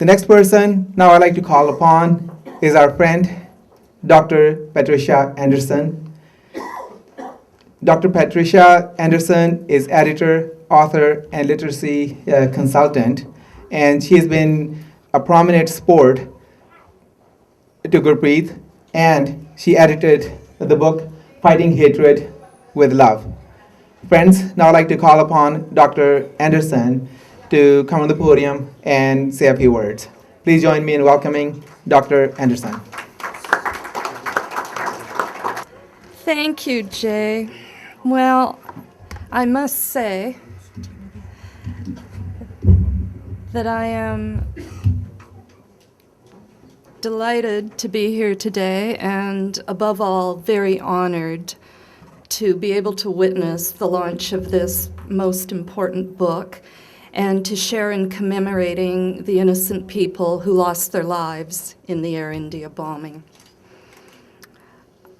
The next person now I'd like to call upon is our friend, Dr. Petreshia Andrewson. Dr. Petreshia Andrewson is editor, author, and literacy consultant, and she has been a prominent support to Gurpreet, and she edited the book Fighting Hatred with Love. Friends, now I'd like to call upon Dr. Anderson to come on the podium and say a few words. Please join me in welcoming Dr. Anderson. Thank you, Jay. Well, I must say that I am delighted to be here today and, above all, very honored to be able to witness the launch of this most important book and to share in commemorating the innocent people who lost their lives in the Air India bombing.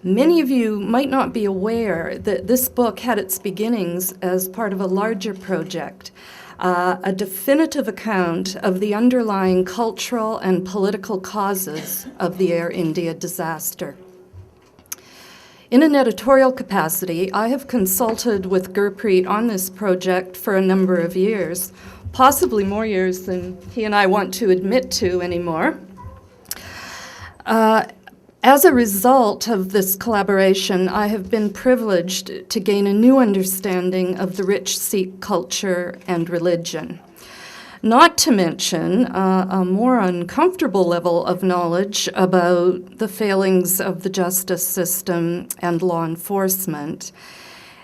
Many of you might not be aware that this book had its beginnings as part of a larger project, a definitive account of the underlying cultural and political causes of the Air India disaster. In an editorial capacity, I have consulted with Gurpreet on this project for a number of years, possibly more years than he and I want to admit to anymore. As a result of this collaboration, I have been privileged to gain a new understanding of the rich Sikh culture and religion. Not to mention a more uncomfortable level of knowledge about the failings of the justice system and law enforcement,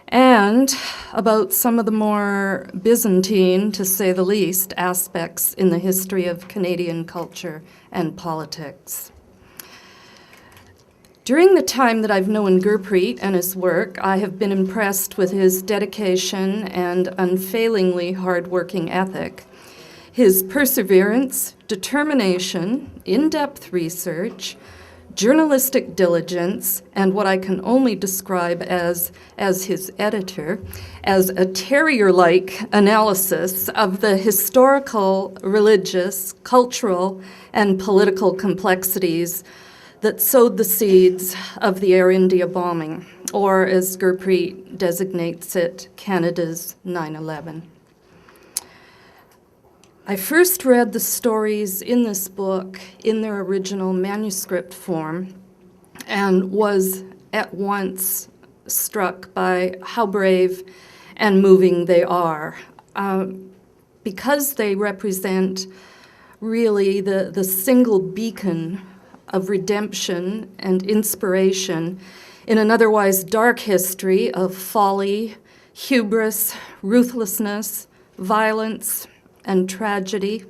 and about some of the more Byzantine, to say the least, aspects in the history of Canadian culture and politics. During the time that I've known Gurpreet and his work, I have been impressed with his dedication and unfailingly hard-working ethic, his perseverance, determination, in-depth research, journalistic diligence, and what I can only describe as his editor, as a terrier-like analysis of the historical, religious, cultural, and political complexities that sowed the seeds of the Air India bombing, or as Gurpreet designates it, Canada's 9/11. I first read the stories in this book in their original manuscript form and was at once struck by how brave and moving they are, because they represent really the single beacon of redemption and inspiration in an otherwise dark history of folly, hubris, ruthlessness, violence, and tragedy.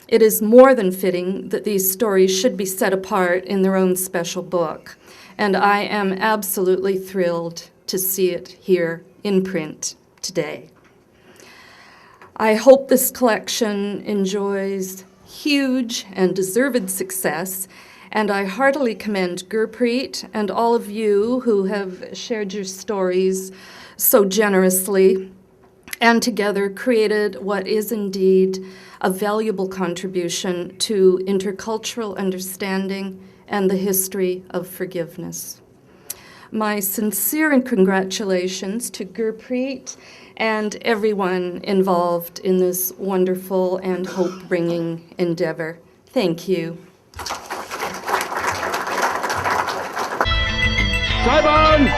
It is more than fitting that these stories should be set apart in their own special book, and I am absolutely thrilled to see it here in print today. I hope this collection enjoys huge and deserved success, and I heartily commend Gurpreet and all of you who have shared your stories so generously and together created what is indeed a valuable contribution to intercultural understanding and the history of forgiveness. My sincere congratulations to Gurpreet and everyone involved in this wonderful and hope-bringing endeavor. Thank you. साहिबान,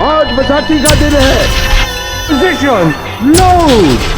आज बैसाखी का दिन है। Position, load.